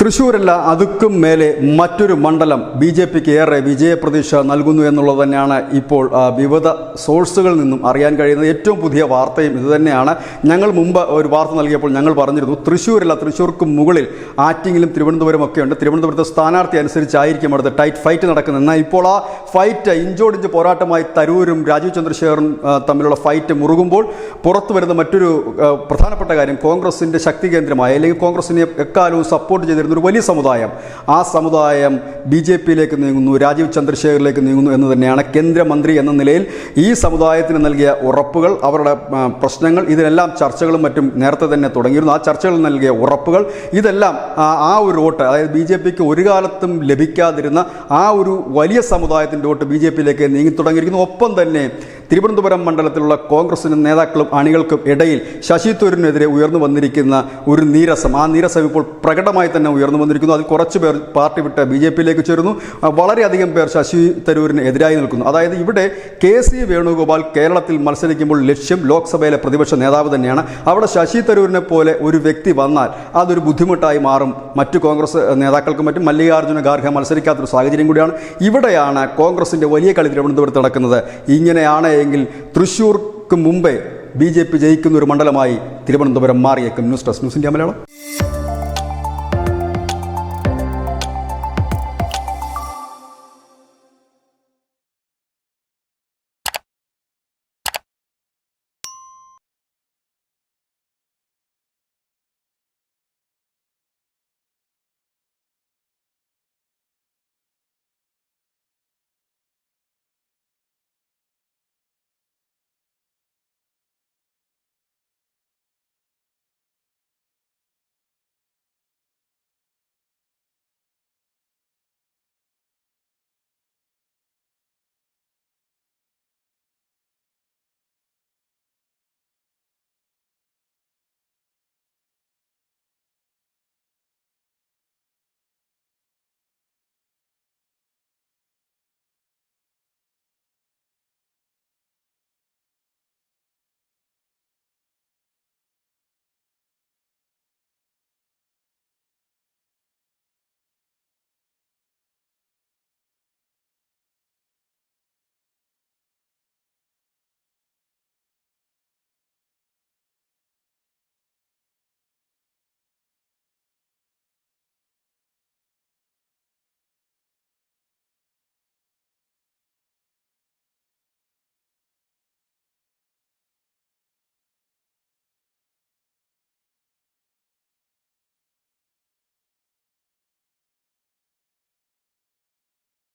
തൃശ്ശൂരല്ല അതുക്കും മേലെ മറ്റൊരു മണ്ഡലം ബി.ജെ.പിക്ക് ഏറെ വിജയപ്രതീക്ഷ നൽകുന്നു എന്നുള്ളത് തന്നെയാണ് ഇപ്പോൾ വിവിധ സോഴ്സുകളിൽ നിന്നും അറിയാൻ കഴിയുന്നത്. ഏറ്റവും പുതിയ വാർത്തയും ഇതുതന്നെയാണ്. ഞങ്ങൾ മുമ്പ് ഒരു വാർത്ത നൽകിയപ്പോൾ ഞങ്ങൾ പറഞ്ഞിരുന്നു തൃശ്ശൂരല്ല, തൃശ്ശൂർക്ക് മുകളിൽ ആറ്റിങ്ങിലും തിരുവനന്തപുരം ഒക്കെ ഉണ്ട്. തിരുവനന്തപുരത്തെ സ്ഥാനാർത്ഥി അനുസരിച്ചായിരിക്കും അടുത്ത് ടൈറ്റ് ഫൈറ്റ് നടക്കുന്നത്. എന്നാൽ ഇപ്പോൾ ആ ഫൈറ്റ് ഇഞ്ചോടിഞ്ച് പോരാട്ടമായി തരൂരും രാജീവ് ചന്ദ്രശേഖറും തമ്മിലുള്ള ഫൈറ്റ് മുറുകുമ്പോൾ പുറത്തു വരുന്ന മറ്റൊരു പ്രധാനപ്പെട്ട കാര്യം, കോൺഗ്രസിൻ്റെ ശക്തി കേന്ദ്രമായ അല്ലെങ്കിൽ കോൺഗ്രസിനെ എക്കാലവും സപ്പോർട്ട് ചെയ്തിരുന്ന ഒരു വലിയ സമുദായം, ആ സമുദായം ബി.ജെ.പിയിലേക്ക് നീങ്ങുന്നു, രാജീവ് ചന്ദ്രശേഖറിലേക്ക് നീങ്ങുന്നു എന്ന് തന്നെയാണ്. കേന്ദ്രമന്ത്രി എന്ന നിലയിൽ ഈ സമുദായത്തിന് നൽകിയ ഉറപ്പുകൾ, അവരുടെ പ്രശ്നങ്ങൾ, ഇതിനെല്ലാം ചർച്ചകളും മറ്റും നേരത്തെ തന്നെ തുടങ്ങിയിരുന്നു. ആ ചർച്ചകൾ നൽകിയ ഉറപ്പുകൾ, ഇതെല്ലാം ആ ഒരു വോട്ട്, അതായത് ബി.ജെ.പിക്ക് ഒരു കാലത്തും ലഭിക്കാതിരുന്ന ആ ഒരു വലിയ സമുദായത്തിൻ്റെ വോട്ട് ബി.ജെ.പിയിലേക്ക് നീങ്ങി തുടങ്ങിയിരിക്കുന്നു. ഒപ്പം തന്നെ തിരുവനന്തപുരം മണ്ഡലത്തിലുള്ള കോൺഗ്രസിനും നേതാക്കളും അണികൾക്കും ഇടയിൽ ശശി തരൂരിനെതിരെ ഉയർന്നു വന്നിരിക്കുന്ന ഒരു നീരസം, ആ നീരസം ഇപ്പോൾ പ്രകടമായി തന്നെ ഉയർന്നു വന്നിരിക്കുന്നു. അതിൽ കുറച്ച് പേർ പാർട്ടി വിട്ട് ബി.ജെ.പിയിലേക്ക് ചേർന്നു, വളരെയധികം പേർ ശശി തരൂരിന് എതിരായി നിൽക്കുന്നു. അതായത് ഇവിടെ കെ.സി. വേണുഗോപാൽ കേരളത്തിൽ മത്സരിക്കുമ്പോൾ ലക്ഷ്യം ലോക്സഭയിലെ പ്രതിപക്ഷ നേതാവ് തന്നെയാണ്. അവിടെ ശശി തരൂരിനെ പോലെ ഒരു വ്യക്തി വന്നാൽ അതൊരു ബുദ്ധിമുട്ടായി മാറും മറ്റു കോൺഗ്രസ് നേതാക്കൾക്കും മറ്റും. മല്ലികാർജ്ജുന ഖാർഗെ മത്സരിക്കാത്തൊരു സാഹചര്യം കൂടിയാണ്. ഇവിടെയാണ് കോൺഗ്രസിൻ്റെ വലിയ കളി തിരുവനന്തപുരത്ത് നടക്കുന്നത്. ഇങ്ങനെയാണ് എങ്കിൽ തൃശ്ശൂർക്ക് മുമ്പേ ബി.ജെ.പി ജയിക്കുന്ന ഒരു മണ്ഡലമായി തിരുവനന്തപുരം മാറിയേക്കും. News desk, news India Malayalam.